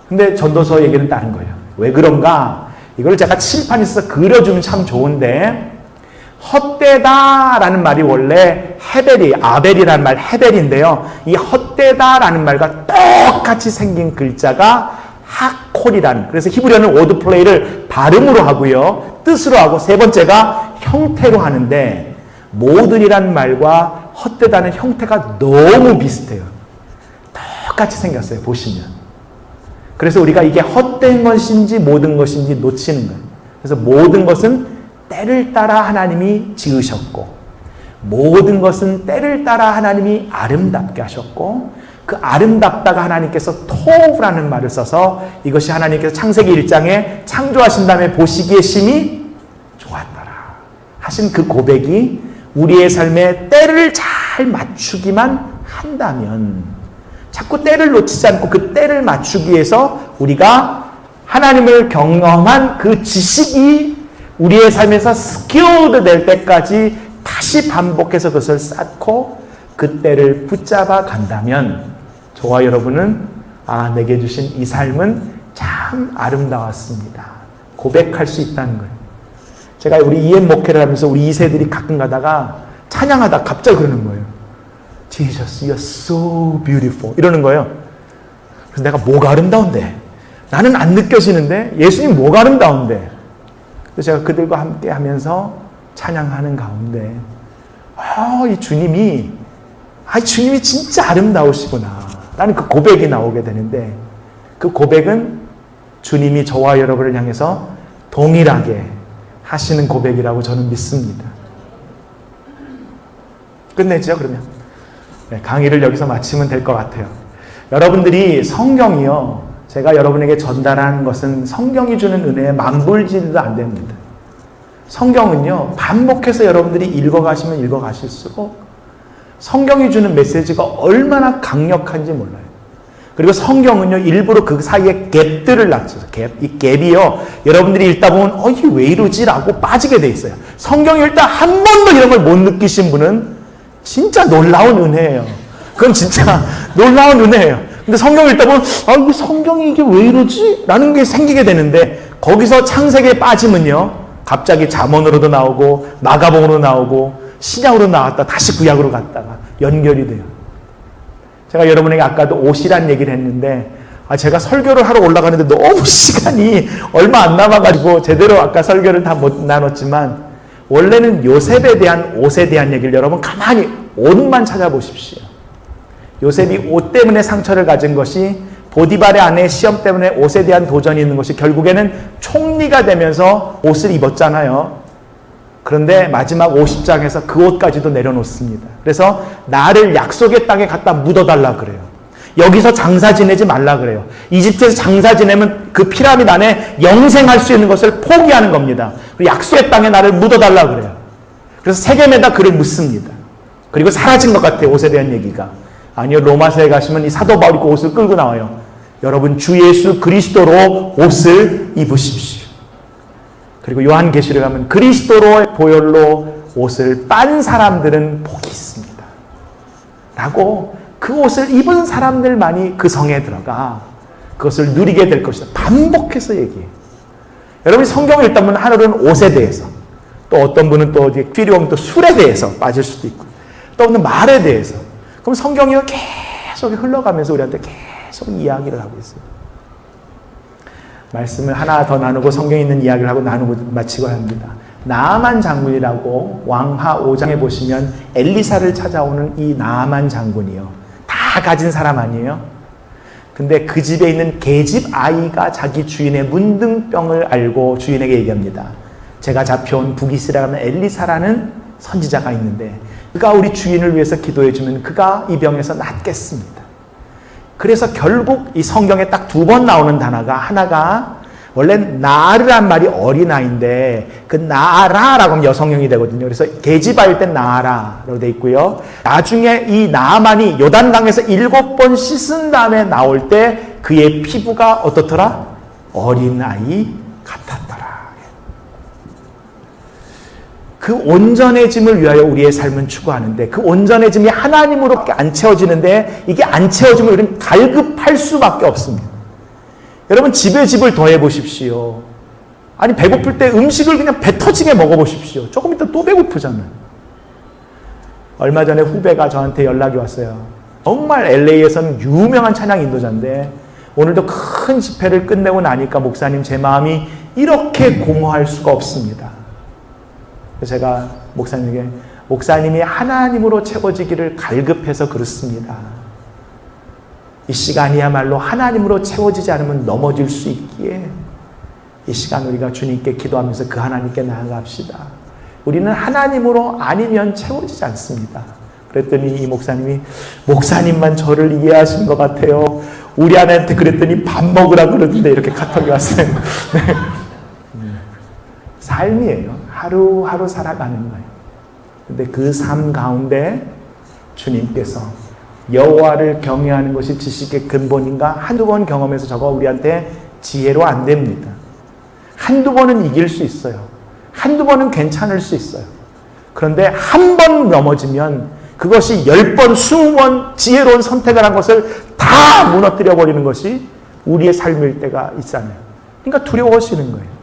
근데 전도서 얘기는 다른 거예요. 왜 그런가? 이걸 제가 칠판에 써서 그려주면 참 좋은데 헛되다라는 말이 원래 헤벨이, 아벨이라는 말 헤벨인데요. 이 헛되다라는 말과 똑같이 생긴 글자가 하콜이라는, 그래서 히브리어는 워드 플레이를 발음으로 하고요. 뜻으로 하고 세 번째가 형태로 하는데 모든이라는 말과 헛되다는 형태가 너무 비슷해요. 똑같이 생겼어요. 보시면. 그래서 우리가 이게 헛된 것인지 모든 것인지 놓치는 거예요. 그래서 모든 것은 때를 따라 하나님이 지으셨고 모든 것은 때를 따라 하나님이 아름답게 하셨고 그 아름답다가 하나님께서 토브라는 말을 써서 이것이 하나님께서 창세기 1장에 창조하신 다음에 보시기에 심히 좋았더라 하신 그 고백이 우리의 삶에 때를 잘 맞추기만 한다면 자꾸 때를 놓치지 않고 그 때를 맞추기 위해서 우리가 하나님을 경험한 그 지식이 우리의 삶에서 스킬드 될 때까지 다시 반복해서 그것을 쌓고 그 때를 붙잡아 간다면 저와 여러분은 내게 주신 이 삶은 참 아름다웠습니다. 고백할 수 있다는 거예요. 제가 우리 EM 목회를 하면서 우리 2세들이 가끔 가다가 찬양하다 갑자기 그러는 거예요. Jesus, you're so beautiful. 이러는 거예요. 그래서 내가 뭐가 아름다운데? 나는 안 느껴지는데? 예수님 뭐가 아름다운데? 그래서 제가 그들과 함께 하면서 찬양하는 가운데 이 주님이 진짜 아름다우시구나. 라는 그 고백이 나오게 되는데 그 고백은 주님이 저와 여러분을 향해서 동일하게 하시는 고백이라고 저는 믿습니다. 끝내죠, 그러면? 네, 강의를 여기서 마치면 될 것 같아요. 여러분들이 성경이요, 제가 여러분에게 전달한 것은 성경이 주는 은혜에 만불지도 안 됩니다. 성경은요, 반복해서 여러분들이 읽어가시면 읽어가실수록 성경이 주는 메시지가 얼마나 강력한지 몰라요. 그리고 성경은요, 일부러 그 사이에 갭들을 놨어요. 이 갭이요, 여러분들이 읽다 보면, 이게 왜 이러지? 라고 빠지게 돼 있어요. 성경이 일단 한 번도 이런 걸 못 느끼신 분은 진짜 놀라운 은혜예요. 그건 진짜 놀라운 은혜예요. 근데 성경을 읽다 보면, 이거 성경이 이게 왜 이러지? 라는 게 생기게 되는데, 거기서 창세기에 빠지면요, 갑자기 잠언으로도 나오고, 마가복음으로 나오고, 신약으로 나왔다 다시 구약으로 갔다가 연결이 돼요. 제가 여러분에게 아까도 옷이란 얘기를 했는데 제가 설교를 하러 올라가는데 너무 시간이 얼마 안 남아가지고 제대로 아까 설교를 다 못 나눴지만 원래는 요셉에 대한 옷에 대한 얘기를 여러분 가만히 옷만 찾아보십시오. 요셉이 옷 때문에 상처를 가진 것이 보디발의 아내의 시험 때문에 옷에 대한 도전이 있는 것이 결국에는 총리가 되면서 옷을 입었잖아요. 그런데 마지막 50장에서 그 옷까지도 내려놓습니다. 그래서 나를 약속의 땅에 갖다 묻어달라 그래요. 여기서 장사 지내지 말라 그래요. 이집트에서 장사 지내면 그 피라미드 안에 영생할 수 있는 것을 포기하는 겁니다. 그리고 약속의 땅에 나를 묻어달라 그래요. 그래서 세겜에다 그를 묻습니다. 그리고 사라진 것 같아요. 옷에 대한 얘기가. 아니요, 로마서에 가시면 이 사도 바울이 그 옷을 끌고 나와요. 여러분 주 예수 그리스도로 옷을 입으십시오. 그리고 요한계시록에 가면 그리스도로 보혈로 옷을 빤 사람들은 복이 있습니다. 라고 그 옷을 입은 사람들만이 그 성에 들어가 그것을 누리게 될 것이다. 반복해서 얘기해요. 여러분이 성경을 읽다 보면 하늘은 옷에 대해서, 또 어떤 분은 또 필요하면 또 술에 대해서 빠질 수도 있고, 또 어떤 말에 대해서. 그럼 성경이 계속 흘러가면서 우리한테 계속 이야기를 하고 있어요. 말씀을 하나 더 나누고 성경에 있는 이야기를 하고 나누고 마치고 합니다. 나아만 장군이라고 왕하 5장에 보시면 엘리사를 찾아오는 이 나아만 장군이요. 다 가진 사람 아니에요? 근데 그 집에 있는 계집 아이가 자기 주인의 문둥병을 알고 주인에게 얘기합니다. 제가 잡혀온 북이스라엘의 엘리사라는 선지자가 있는데 그가 우리 주인을 위해서 기도해 주면 그가 이 병에서 낫겠습니다. 그래서 결국 이 성경에 딱 2번 나오는 단어가 하나가 원래 나르란 말이 어린아이인데 그 나라라고 하면 여성형이 되거든요. 그래서 계집아일 땐 나라로 돼 있고요. 나중에 이 나만이 요단강에서 7번 씻은 다음에 나올 때 그의 피부가 어떻더라? 어린아이 같았더라. 그 온전해짐을 위하여 우리의 삶은 추구하는데 그 온전해짐이 하나님으로 안 채워지는데 이게 안 채워지면 우리는 갈급할 수밖에 없습니다. 여러분 집에 집을 더해 보십시오. 아니 배고플 때 음식을 그냥 배 터지게 먹어보십시오. 조금 이따 또 배고프잖아요. 얼마 전에 후배가 저한테 연락이 왔어요. 정말 LA에서는 유명한 찬양 인도자인데 오늘도 큰 집회를 끝내고 나니까 목사님 제 마음이 이렇게 공허할 수가 없습니다. 그래서 제가 목사님에게 목사님이 하나님으로 채워지기를 갈급해서 그렇습니다. 이 시간이야말로 하나님으로 채워지지 않으면 넘어질 수 있기에 이 시간 우리가 주님께 기도하면서 그 하나님께 나아갑시다. 우리는 하나님으로 아니면 채워지지 않습니다. 그랬더니 이 목사님이 목사님만 저를 이해하신 것 같아요. 우리 아내한테 그랬더니 밥 먹으라 그러던데 이렇게 카톡이 왔어요. 네. 삶이에요. 하루하루 살아가는 거예요. 근데 그 삶 가운데 주님께서 여호와를 경외하는 것이 지식의 근본인가? 한두 번 경험해서 저거 우리한테 지혜로 안 됩니다. 한두 번은 이길 수 있어요. 한두 번은 괜찮을 수 있어요. 그런데 한 번 넘어지면 그것이 10번, 20번 지혜로운 선택을 한 것을 다 무너뜨려 버리는 것이 우리의 삶일 때가 있잖아요. 그러니까 두려워하시는 거예요.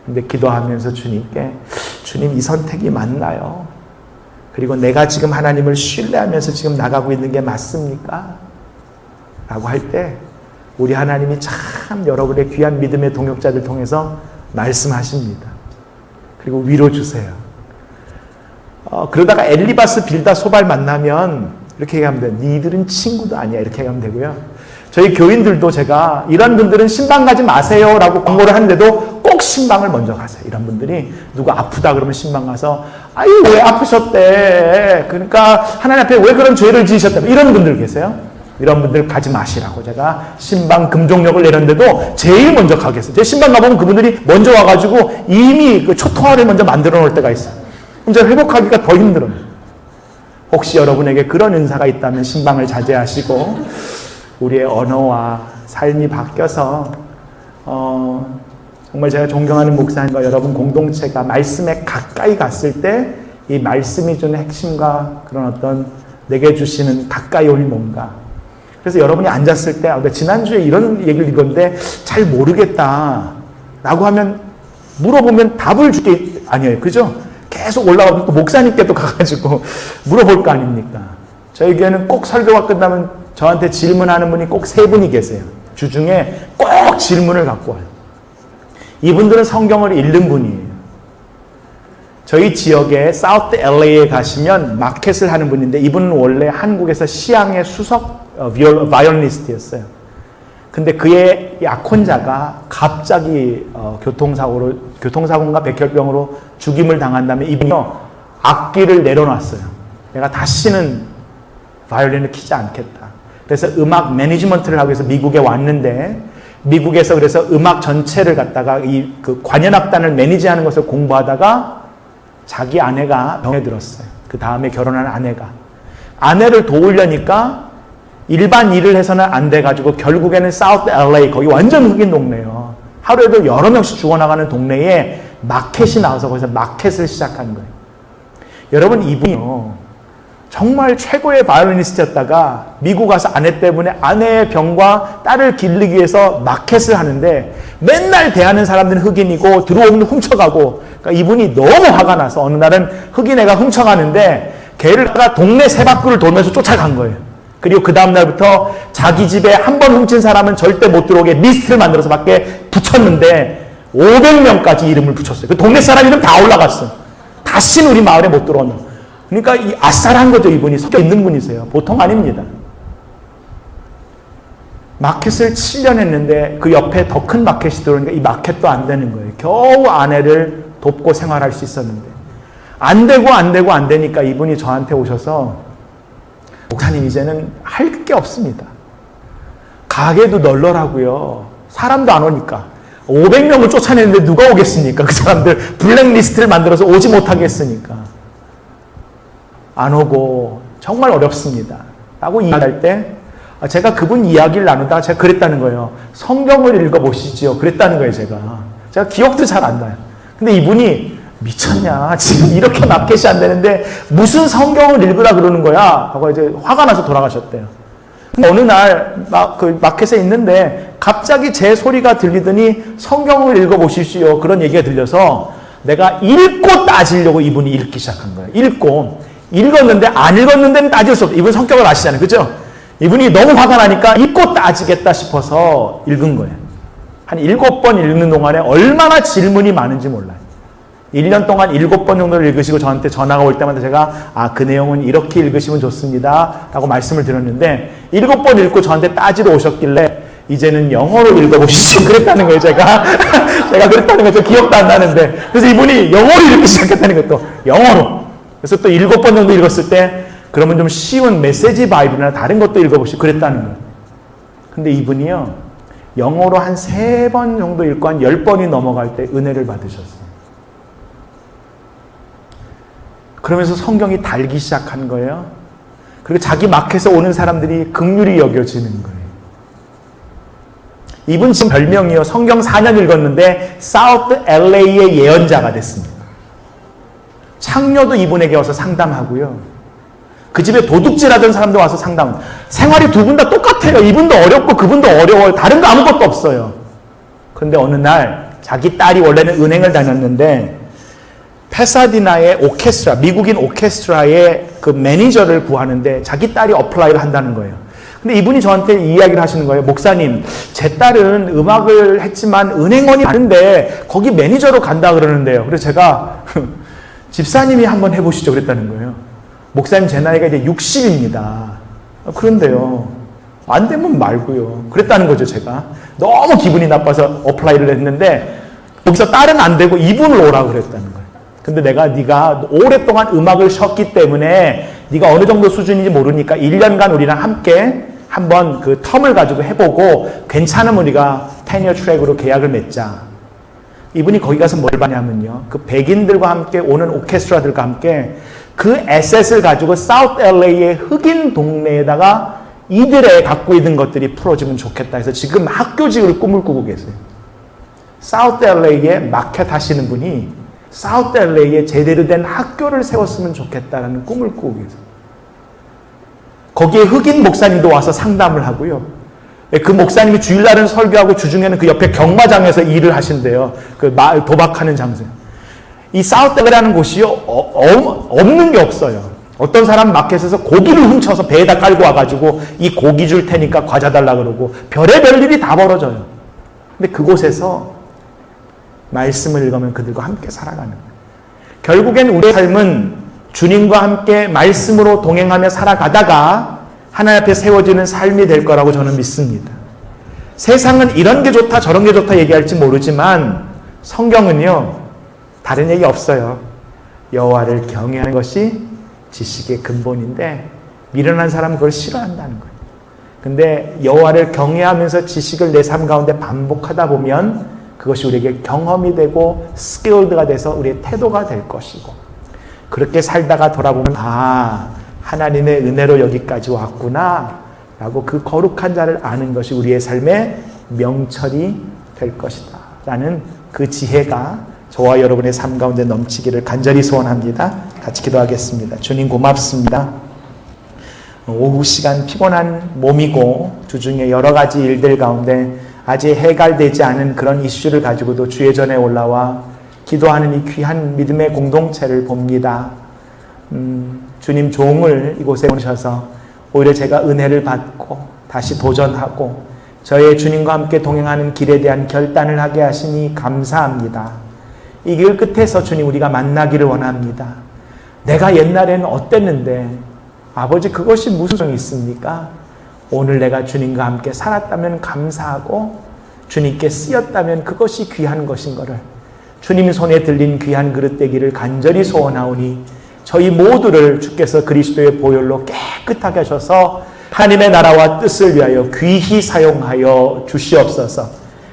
근데 기도하면서 주님께 주님 이 선택이 맞나요? 그리고 내가 지금 하나님을 신뢰하면서 지금 나가고 있는 게 맞습니까? 라고 할 때 우리 하나님이 참 여러분의 귀한 믿음의 동역자들 통해서 말씀하십니다. 그리고 위로 주세요. 그러다가 엘리바스 빌다 소발 만나면 이렇게 얘기하면 돼요. 니들은 친구도 아니야. 이렇게 얘기하면 되고요. 저희 교인들도 제가 이런 분들은 신방 가지 마세요 라고 권고를 하는데도 꼭 신방을 먼저 가세요. 이런 분들이 누가 아프다 그러면 신방 가서 아유 왜 아프셨대. 그러니까 하나님 앞에 왜 그런 죄를 지으셨대. 이런 분들 계세요. 이런 분들 가지 마시라고 제가 신방 금종력을 내렸는데도 제일 먼저 가겠어요. 제 신방 가보면 그분들이 먼저 와가지고 이미 그 초토화를 먼저 만들어 놓을 때가 있어요. 그럼 제가 회복하기가 더 힘들어요. 혹시 여러분에게 그런 은사가 있다면 신방을 자제하시고 우리의 언어와 삶이 바뀌어서 정말 제가 존경하는 목사님과 여러분 공동체가 말씀에 가까이 갔을 때 이 말씀이 주는 핵심과 그런 어떤 내게 주시는 가까이 올 뭔가. 그래서 여러분이 앉았을 때 지난주에 이런 얘기를 읽었는데 잘 모르겠다 라고 하면 물어보면 답을 주게 아니에요. 그죠? 계속 올라가면 또 목사님께 또 가가지고 물어볼 거 아닙니까? 저희 교회는 꼭 설교가 끝나면 저한테 질문하는 분이 꼭 3분이 계세요. 주중에 꼭 질문을 갖고 와요. 이분들은 성경을 읽는 분이에요. 저희 지역에 사우스 LA에 가시면 마켓을 하는 분인데 이분은 원래 한국에서 시향의 수석 바이올리니스트였어요. 근데 그의 약혼자가 갑자기 교통사고인가 백혈병으로 죽임을 당한 다음에 이분이 악기를 내려놨어요. 내가 다시는 바이올린을 키지 않겠다. 그래서 음악 매니지먼트를 하기 위해서 미국에 왔는데 미국에서 그래서 음악 전체를 갖다가 그 관현악단을 매니지하는 것을 공부하다가 자기 아내가 병에 들었어요. 그 다음에 결혼한 아내를 도우려니까 일반 일을 해서는 안 돼가지고 결국에는 사우스 LA 거기 완전 흑인 동네예요. 하루에도 여러 명씩 죽어나가는 동네에 마켓이 나와서 거기서 마켓을 시작한 거예요. 여러분 이분이요 정말 최고의 바이올리니스트였다가 미국 가서 아내 때문에 아내의 병과 딸을 기르기 위해서 마켓을 하는데 맨날 대하는 사람들은 흑인이고 들어오면 훔쳐가고 그러니까 이분이 너무 화가 나서 어느 날은 흑인 애가 훔쳐가는데 걔를 따라 동네 세 바퀴를 돌면서 쫓아간 거예요. 그리고 그 다음 날부터 자기 집에 한 번 훔친 사람은 절대 못 들어오게 리스트를 만들어서 밖에 붙였는데 500명까지 이름을 붙였어요. 그 동네 사람 이름 다 올라갔어요. 다시는 우리 마을에 못 들어온다. 그러니까 이 아싸한 거죠. 이분이 섞여 있는 분이세요. 보통 아닙니다. 마켓을 7년 했는데 그 옆에 더 큰 마켓이 들어오니까 이 마켓도 안 되는 거예요. 겨우 아내를 돕고 생활할 수 있었는데 안 되니까 이분이 저한테 오셔서 목사님 이제는 할 게 없습니다. 가게도 널널하고요. 사람도 안 오니까 500명을 쫓아내는데 누가 오겠습니까? 그 사람들 블랙리스트를 만들어서 오지 못하게 했으니까. 안 오고 정말 어렵습니다. 라고 이야기할 때 제가 그분 이야기를 나누다가 제가 그랬다는 거예요. 성경을 읽어보시지요. 그랬다는 거예요, 제가 기억도 잘 안 나요. 근데 이분이 미쳤냐? 지금 이렇게 마켓이 안 되는데 무슨 성경을 읽으라 그러는 거야? 하고 이제 화가 나서 돌아가셨대요. 근데 어느 날 그 마켓에 있는데 갑자기 제 소리가 들리더니 성경을 읽어보십시오. 그런 얘기가 들려서 내가 읽고 따지려고 이분이 읽기 시작한 거예요. 읽었는데 안 읽었는데는 따질 수 없어요. 이분 성격을 아시잖아요. 그죠? 이분이 너무 화가 나니까 읽고 따지겠다 싶어서 읽은 거예요. 한 7번 읽는 동안에 얼마나 질문이 많은지 몰라요. 1년 동안 7번 정도를 읽으시고 저한테 전화가 올 때마다 제가 그 내용은 이렇게 읽으시면 좋습니다 라고 말씀을 드렸는데 7번 읽고 저한테 따지러 오셨길래 이제는 영어로 읽어보시죠. 그랬다는 거예요, 제가 그랬다는 거죠. 기억도 안 나는데. 그래서 이분이 영어로 읽기 시작했다는 것도 영어로. 그래서 또 7번 정도 읽었을 때 그러면 좀 쉬운 메시지 바이블이나 다른 것도 읽어보시고 그랬다는 거예요. 근데 이분이요, 영어로 한 3번 정도 읽고 한 10번이 넘어갈 때 은혜를 받으셨어요. 그러면서 성경이 달기 시작한 거예요. 그리고 자기 마켓에 오는 사람들이 긍휼히 여겨지는 거예요. 이분 지금 별명이요, 성경 4년 읽었는데 사우스 LA의 예언자가 됐습니다. 창녀도 이분에게 와서 상담하고요. 그 집에 도둑질하던 사람도 와서 상담. 생활이 두 분 다 똑같아요. 이분도 어렵고 그분도 어려워요. 다른 거 아무것도 없어요. 그런데 어느 날 자기 딸이 원래는 은행을 다녔는데 페사디나의 오케스트라, 미국인 오케스트라의 그 매니저를 구하는데 자기 딸이 어플라이를 한다는 거예요. 근데 이분이 저한테 이야기를 하시는 거예요. 목사님, 제 딸은 음악을 했지만 은행원이 많은데 거기 매니저로 간다 그러는데요. 그래서 제가 집사님이 한번 해보시죠 그랬다는 거예요. 목사님, 제 나이가 이제 60입니다. 그런데요, 안 되면 말고요. 그랬다는 거죠. 제가 너무 기분이 나빠서 어플라이를 했는데 거기서 딸은 안 되고 이분을 오라고 그랬다는 거예요. 근데 네가 오랫동안 음악을 쉬었기 때문에 네가 어느 정도 수준인지 모르니까 1년간 우리랑 함께 한번 그 텀을 가지고 해보고 괜찮으면 우리가 테니어 트랙으로 계약을 맺자. 이분이 거기 가서 뭘 봤냐면요, 그 백인들과 함께 오는 오케스트라들과 함께 그 에셋을 가지고 사우스 LA의 흑인 동네에다가 이들의 갖고 있는 것들이 풀어지면 좋겠다 해서 지금 학교 지을 꿈을 꾸고 계세요. 사우스 LA에 마켓 하시는 분이 사우스 LA에 제대로 된 학교를 세웠으면 좋겠다라는 꿈을 꾸고 계세요. 거기에 흑인 목사님도 와서 상담을 하고요. 그 목사님이 주일날은 설교하고 주중에는 그 옆에 경마장에서 일을 하신대요. 그 도박하는 장소. 이 사우스 LA라는 곳이요, 없는 게 없어요. 어떤 사람 마켓에서 고기를 훔쳐서 배에다 깔고 와가지고 이 고기 줄 테니까 과자 달라 그러고 별의별 일이 다 벌어져요. 근데 그곳에서 말씀을 읽으면 그들과 함께 살아가는 거예요. 결국엔 우리의 삶은 주님과 함께 말씀으로 동행하며 살아가다가 하나님 앞에 세워지는 삶이 될 거라고 저는 믿습니다. 세상은 이런 게 좋다 저런 게 좋다 얘기할지 모르지만 성경은요, 다른 얘기 없어요. 여호와를 경외하는 것이 지식의 근본인데 미련한 사람은 그걸 싫어한다는 거예요. 근데 여호와를 경외하면서 지식을 내 삶 가운데 반복하다 보면 그것이 우리에게 경험이 되고 스킬드가 돼서 우리의 태도가 될 것이고, 그렇게 살다가 돌아보면 하나님의 은혜로 여기까지 왔구나 라고 그 거룩한 자를 아는 것이 우리의 삶의 명철이 될 것이다 라는 그 지혜가 저와 여러분의 삶 가운데 넘치기를 간절히 소원합니다. 같이 기도하겠습니다. 주님 고맙습니다. 오후 시간 피곤한 몸이고 주중에 여러 가지 일들 가운데 아직 해결되지 않은 그런 이슈를 가지고도 주의 전에 올라와 기도하는 이 귀한 믿음의 공동체를 봅니다. 주님 종을 이곳에 오셔서 오히려 제가 은혜를 받고 다시 도전하고 저의 주님과 함께 동행하는 길에 대한 결단을 하게 하시니 감사합니다. 이 길 끝에서 주님 우리가 만나기를 원합니다. 내가 옛날에는 어땠는데 아버지 그것이 무슨 소용이 있습니까? 오늘 내가 주님과 함께 살았다면 감사하고 주님께 쓰였다면 그것이 귀한 것인 것을 주님 손에 들린 귀한 그릇 되기를 간절히 소원하오니 저희 모두를 주께서 그리스도의 보혈로 깨끗하게 하셔서 하나님의 나라와 뜻을 위하여 귀히 사용하여 주시옵소서.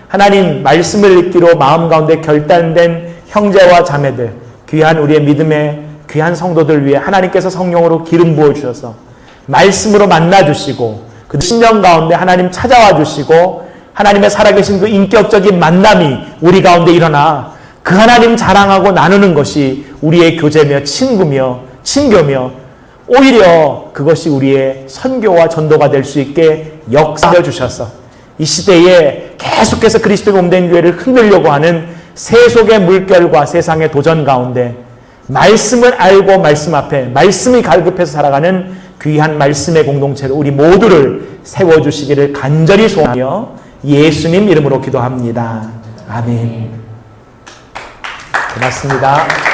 하나님 말씀을 읽기로 마음 가운데 결단된 형제와 자매들, 귀한 우리의 믿음의 귀한 성도들 위해 하나님께서 성령으로 기름 부어주셔서 말씀으로 만나주시고 그 신령 가운데 하나님 찾아와 주시고 하나님의 살아계신 그 인격적인 만남이 우리 가운데 일어나 그 하나님 자랑하고 나누는 것이 우리의 교제며 친구며 친교며 오히려 그것이 우리의 선교와 전도가 될 수 있게 역사해 주셔서 이 시대에 계속해서 그리스도의 몸된 교회를 흔들려고 하는 세속의 물결과 세상의 도전 가운데 말씀을 알고 말씀 앞에 말씀이 갈급해서 살아가는 귀한 말씀의 공동체로 우리 모두를 세워주시기를 간절히 소원하며 예수님 이름으로 기도합니다. 아멘. 고맙습니다.